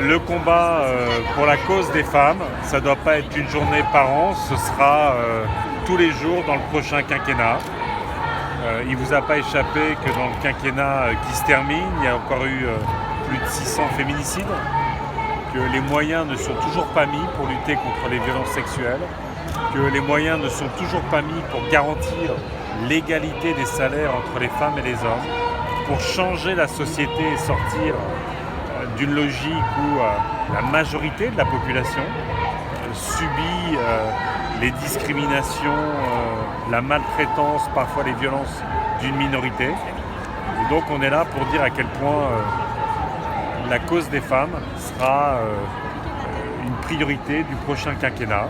Le combat pour la cause des femmes, ça ne doit pas être une journée par an, ce sera tous les jours dans le prochain quinquennat. Il ne vous a pas échappé que dans le quinquennat qui se termine, il y a encore eu plus de 600 féminicides, que les moyens ne sont toujours pas mis pour lutter contre les violences sexuelles, que les moyens ne sont toujours pas mis pour garantir l'égalité des salaires entre les femmes et les hommes, pour changer la société et sortir d'une logique où la majorité de la population subit les discriminations, la maltraitance, parfois les violences d'une minorité. Et donc on est là pour dire à quel point la cause des femmes sera une priorité du prochain quinquennat.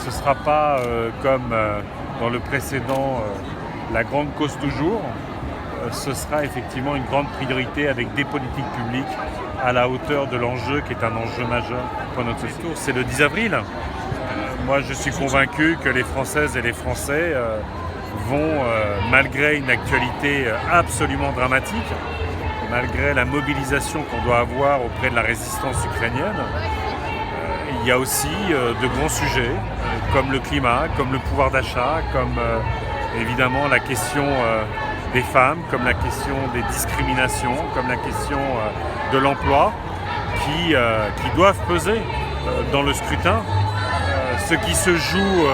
Ce ne sera pas comme dans le précédent la grande cause toujours. Ce sera effectivement une grande priorité avec des politiques publiques à la hauteur de l'enjeu qui est un enjeu majeur pour notre société. C'est le 10 avril. Moi, je suis convaincu que les Françaises et les Français vont, malgré une actualité absolument dramatique, malgré la mobilisation qu'on doit avoir auprès de la résistance ukrainienne, il y a aussi de grands sujets comme le climat, comme le pouvoir d'achat, comme évidemment la question des femmes, comme la question des discriminations, comme la question de l'emploi, qui doivent peser dans le scrutin. Ce qui se joue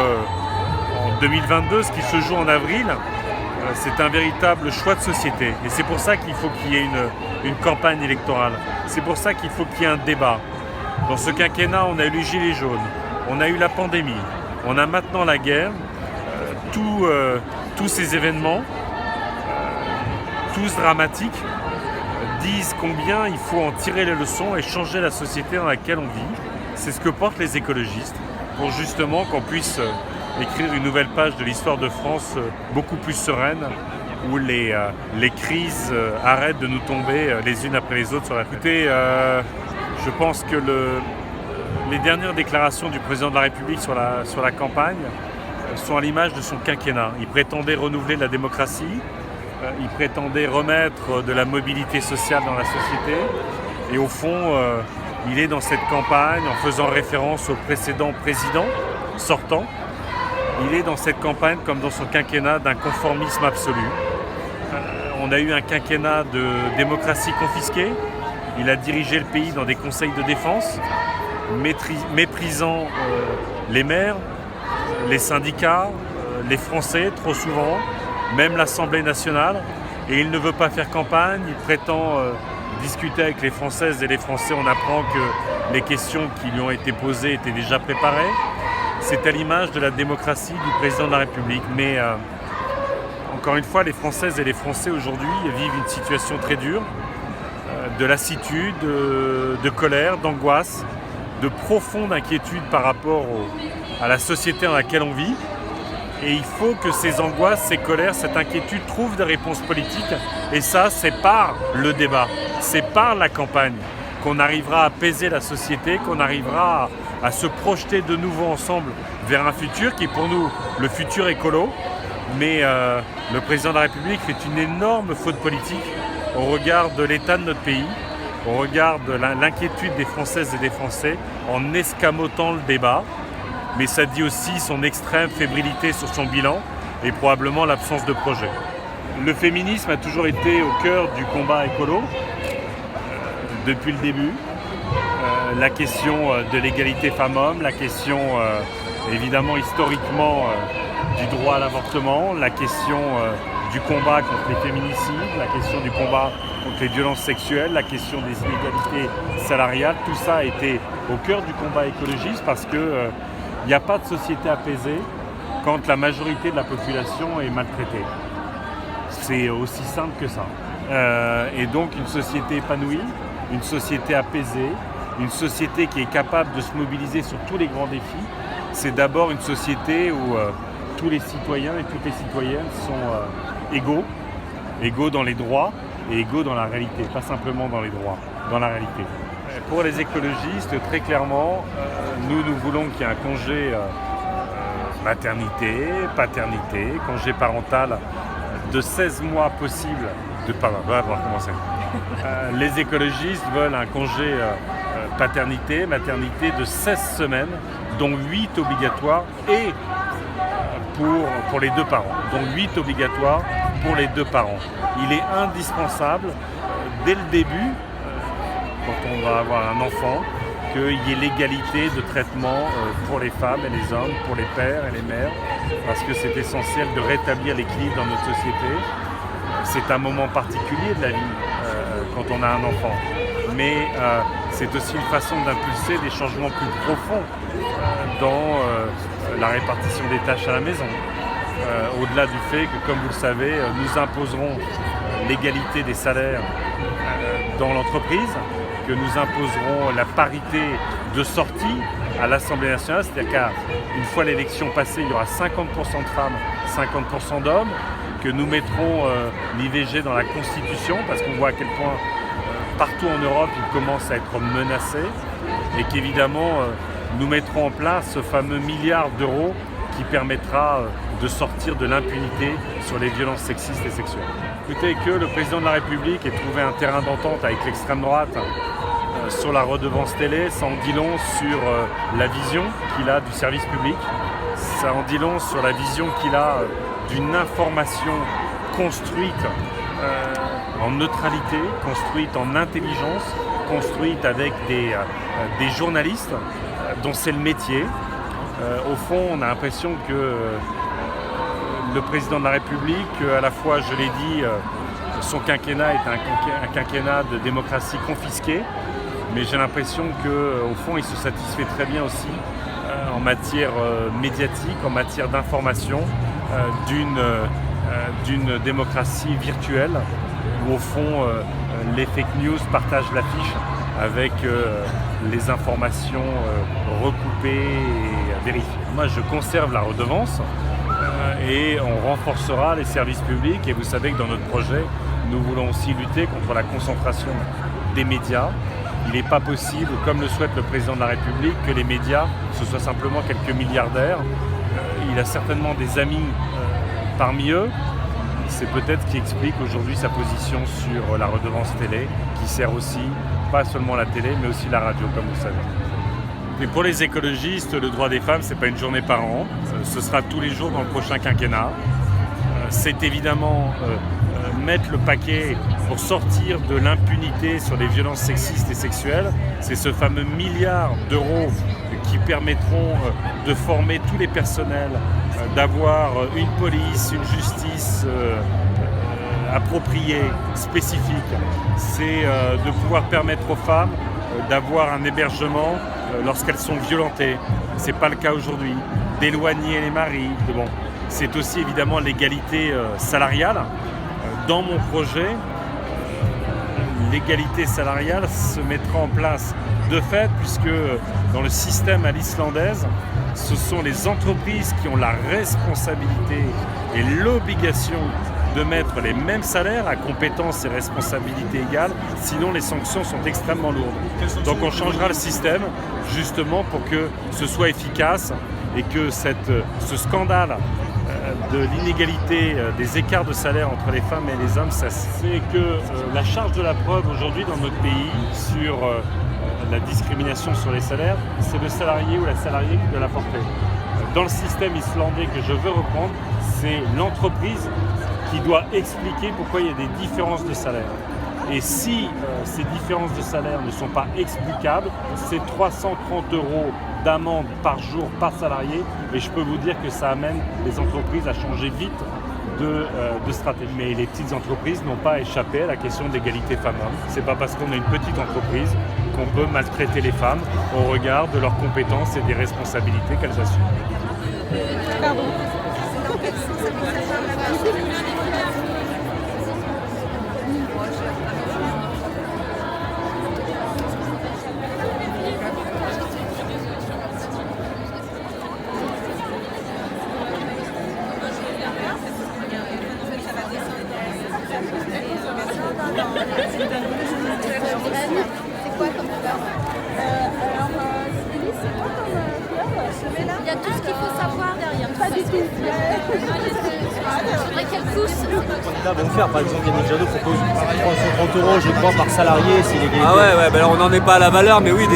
en 2022, ce qui se joue en avril, c'est un véritable choix de société. Et c'est pour ça qu'il faut qu'il y ait une campagne électorale. C'est pour ça qu'il faut qu'il y ait un débat. Dans ce quinquennat, on a eu les gilets jaunes, on a eu la pandémie, on a maintenant la guerre. Tous ces événements, tous dramatiques, disent combien il faut en tirer les leçons et changer la société dans laquelle on vit. C'est ce que portent les écologistes, pour justement qu'on puisse écrire une nouvelle page de l'histoire de France beaucoup plus sereine, où les crises arrêtent de nous tomber les unes après les autres sur la tête. Écoutez, je pense que les dernières déclarations du président de la République sur la campagne sont à l'image de son quinquennat. Il prétendait renouveler la démocratie, il prétendait remettre de la mobilité sociale dans la société, et au fond, il est dans cette campagne en faisant référence au précédent président sortant. Il est dans cette campagne comme dans son quinquennat d'un conformisme absolu. On a eu un quinquennat de démocratie confisquée. Il a dirigé le pays dans des conseils de défense, méprisant les maires, les syndicats, les Français trop souvent, même l'Assemblée nationale. Et il ne veut pas faire campagne, il prétend discuter avec les Françaises et les Français. On apprend que les questions qui lui ont été posées étaient déjà préparées. C'est à l'image de la démocratie du président de la République. Mais encore une fois, les Françaises et les Français aujourd'hui vivent une situation très dure, de lassitude, de colère, d'angoisse, de profonde inquiétude par rapport à la société dans laquelle on vit. Et il faut que ces angoisses, ces colères, cette inquiétude trouvent des réponses politiques. Et ça, c'est par le débat, c'est par la campagne qu'on arrivera à apaiser la société, qu'on arrivera à se projeter de nouveau ensemble vers un futur qui est pour nous le futur écolo. Mais le président de la République fait une énorme faute politique au regard de l'état de notre pays, au regard de l'inquiétude des Françaises et des Français, en escamotant le débat. Mais ça dit aussi son extrême fébrilité sur son bilan et probablement l'absence de projet. Le féminisme a toujours été au cœur du combat écolo, depuis le début. La question de l'égalité femmes-hommes, la question évidemment historiquement du droit à l'avortement, la question du combat contre les féminicides, la question du combat contre les violences sexuelles, la question des inégalités salariales, tout ça a été au cœur du combat écologiste parce que il n'y a pas de société apaisée quand la majorité de la population est maltraitée. C'est aussi simple que ça. Et donc une société épanouie, une société apaisée, une société qui est capable de se mobiliser sur tous les grands défis, c'est d'abord une société où tous les citoyens et toutes les citoyennes sont égaux dans les droits et égaux dans la réalité, pas simplement dans les droits, dans la réalité. Pour les écologistes, très clairement, nous voulons qu'il y ait un congé maternité, paternité, congé parental de 16 mois possible. On va recommencer. Les écologistes veulent un congé paternité, maternité de 16 semaines, dont 8 obligatoires et pour les deux parents. Donc 8 obligatoires pour les deux parents. Il est indispensable, dès le début, quand on va avoir un enfant, qu'il y ait l'égalité de traitement pour les femmes et les hommes, pour les pères et les mères, parce que c'est essentiel de rétablir l'équilibre dans notre société. C'est un moment particulier de la vie quand on a un enfant, mais c'est aussi une façon d'impulser des changements plus profonds dans la répartition des tâches à la maison. Au-delà du fait que, comme vous le savez, nous imposerons l'égalité des salaires dans l'entreprise, que nous imposerons la parité de sortie à l'Assemblée nationale, c'est-à-dire qu'une fois l'élection passée, il y aura 50% de femmes, 50% d'hommes, que nous mettrons l'IVG dans la Constitution, parce qu'on voit à quel point partout en Europe il commence à être menacé, et qu'évidemment nous mettrons en place ce fameux milliard d'euros qui permettra de sortir de l'impunité sur les violences sexistes et sexuelles. Écoutez, que le président de la République ait trouvé un terrain d'entente avec l'extrême droite sur la redevance télé, ça en dit long sur la vision qu'il a du service public, ça en dit long sur la vision qu'il a d'une information construite en neutralité, construite en intelligence, construite avec des journalistes dont c'est le métier. Au fond, on a l'impression que le président de la République, à la fois, je l'ai dit, son quinquennat est un quinquennat de démocratie confisquée, mais j'ai l'impression qu'au fond, il se satisfait très bien aussi en matière médiatique, en matière d'information, d'une démocratie virtuelle, où au fond, les fake news partagent l'affiche avec les informations recoupées et vérifiées. Moi, je conserve la redevance et on renforcera les services publics. Et vous savez que dans notre projet, nous voulons aussi lutter contre la concentration des médias. Il n'est pas possible, comme le souhaite le président de la République, que les médias, ce soient simplement quelques milliardaires. Il a certainement des amis parmi eux. C'est peut-être ce qui explique aujourd'hui sa position sur la redevance télé, qui sert aussi, pas seulement la télé, mais aussi la radio, comme vous savez. Mais pour les écologistes, le droit des femmes, ce n'est pas une journée par an, ce sera tous les jours dans le prochain quinquennat. C'est évidemment mettre le paquet pour sortir de l'impunité sur les violences sexistes et sexuelles. C'est ce fameux milliard d'euros qui permettront de former tous les personnels, d'avoir une police, une justice appropriée, spécifique. C'est de pouvoir permettre aux femmes d'avoir un hébergement lorsqu'elles sont violentées. Ce n'est pas le cas aujourd'hui. D'éloigner les maris. Bon. C'est aussi évidemment l'égalité salariale. Dans mon projet, l'égalité salariale se mettra en place de fait, puisque dans le système à l'islandaise, ce sont les entreprises qui ont la responsabilité et l'obligation de mettre les mêmes salaires à compétences et responsabilités égales, sinon les sanctions sont extrêmement lourdes. Donc on changera le système justement pour que ce soit efficace et que ce scandale de l'inégalité des écarts de salaire entre les femmes et les hommes, ça c'est que la charge de la preuve aujourd'hui dans notre pays sur la discrimination sur les salaires, c'est le salarié ou la salariée qui doit la porter. Dans le système islandais que je veux reprendre, c'est l'entreprise qui doit expliquer pourquoi il y a des différences de salaire. Et si ces différences de salaire ne sont pas explicables, c'est 330 € d'amende par jour par salarié. Et je peux vous dire que ça amène les entreprises à changer vite de stratégie. Mais les petites entreprises n'ont pas échappé à la question d'égalité femmes-hommes. C'est pas parce qu'on est une petite entreprise qu'on peut maltraiter les femmes au regard de leurs compétences et des responsabilités qu'elles assument. Pardon. C'est quoi comme fleur? C'est quoi comme fleur? Il y a tout ce qu'il faut savoir derrière. Pas du tout. C'est vrai qu'elle pousse. Les candidats vont le faire. Par exemple, Yannick Jadot propose 330 €, je crois, par salarié si l'égalité. Ah ouais, ben là, on n'en est pas à la valeur, mais oui,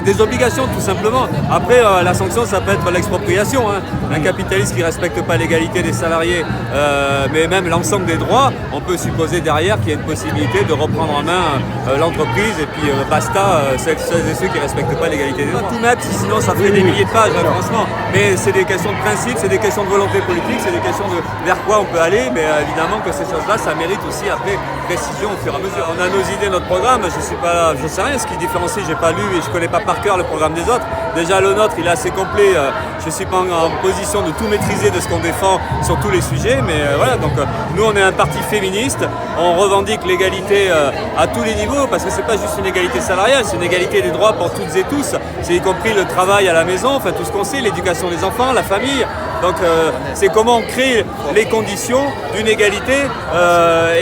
des obligations tout simplement. Après, la sanction, ça peut être l'expropriation. Hein. Un capitaliste qui ne respecte pas l'égalité des salariés, mais même l'ensemble des droits, on peut supposer derrière qu'il y a une possibilité de reprendre en main l'entreprise et puis basta, celles et ceux qui ne respectent pas l'égalité des droits. Tout mettre, sinon ça ferait des milliers de pages, hein, franchement. Mais c'est des questions de principe, c'est des questions de volonté politique, c'est des questions de vers quoi on peut aller, mais évidemment que ces choses-là, ça mérite aussi après précision au fur et à mesure. On a nos idées, notre programme, je sais rien, ce qui différencie, j'ai pas lu et je connais pas par cœur le programme des autres. Déjà le nôtre, il est assez complet, je suis pas en position de tout maîtriser de ce qu'on défend sur tous les sujets, mais voilà, donc nous on est un parti féministe, on revendique l'égalité à tous les niveaux, parce que c'est pas juste une égalité salariale, c'est une égalité des droits pour toutes et tous, c'est y compris le travail à la maison, enfin tout ce qu'on sait, l'éducation des enfants, la famille. Donc c'est comment on crée les conditions d'une égalité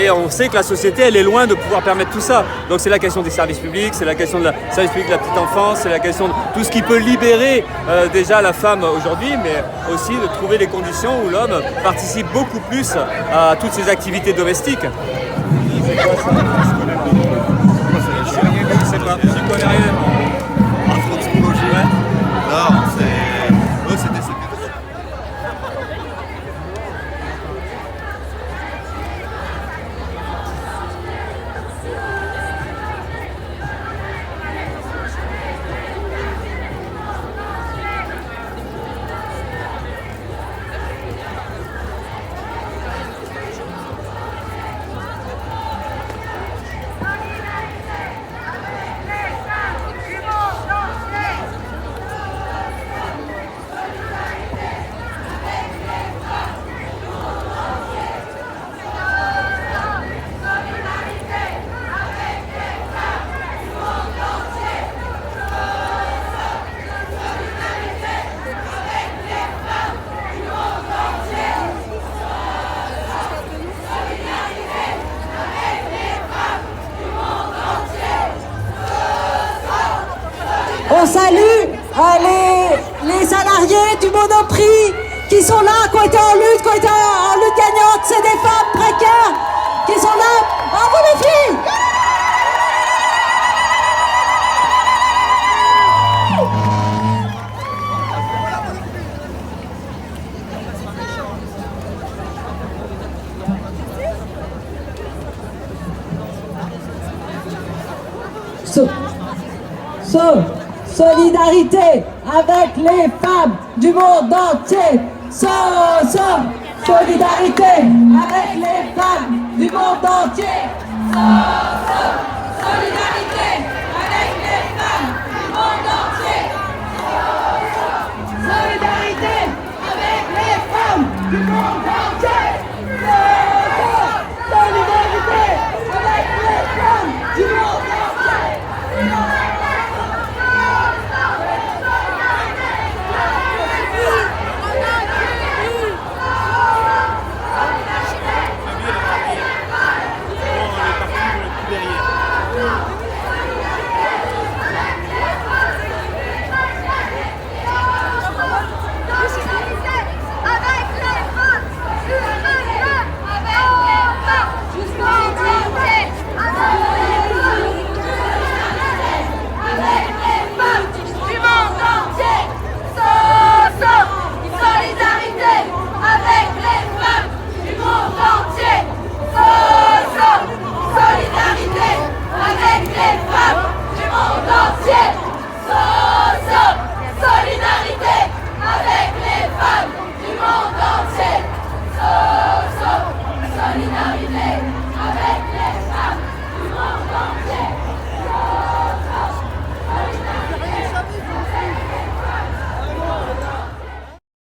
et on sait que la société elle est loin de pouvoir permettre tout ça. Donc c'est la question des services publics, c'est la question de la service public de la petite enfance, c'est la question de tout ce qui peut libérer déjà la femme aujourd'hui, mais aussi de trouver les conditions où l'homme participe beaucoup plus à toutes ces activités domestiques. Je sais pas, je connais rien. Anthropologie. Non, c'est... eux, c'est des... On salue les salariés du Monoprix qui sont là, qui ont été en lutte gagnante. C'est des femmes précaires qui sont là. Bravo les filles! Solidarité avec les femmes du monde entier. Solidarité avec les femmes du monde entier. Solidarité avec les femmes du monde entier. Solidarité avec les femmes du monde entier. Solidarité avec les femmes du monde entier. Solidarité avec les femmes du monde entier.